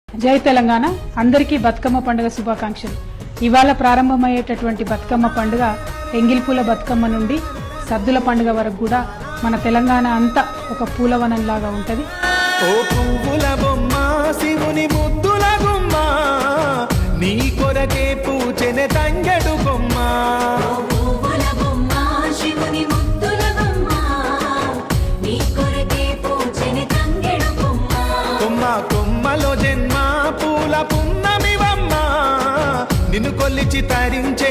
జై తెలంగాణ. అందరికీ బతుకమ్మ పండుగ శుభాకాంక్షలు. ఇవాళ ప్రారంభమయ్యేటటువంటి బతుకమ్మ పండుగ ఎంగిల్పూల బతుకమ్మ నుండి సద్దుల పండుగ వరకు కూడా మన తెలంగాణ అంతా ఒక పూలవనంలాగా ఉంటది. ఓ పువ్వుల బొమ్మ శివుని ముద్దుల గుమ్మ, నీ కొరకే పూచెనే తంగెడు బొమ్మ. కొమ్మ కొమ్మలో జన్మ పూల పున్నమివమ్మ, నిన్ను కొల్లిచి తరించే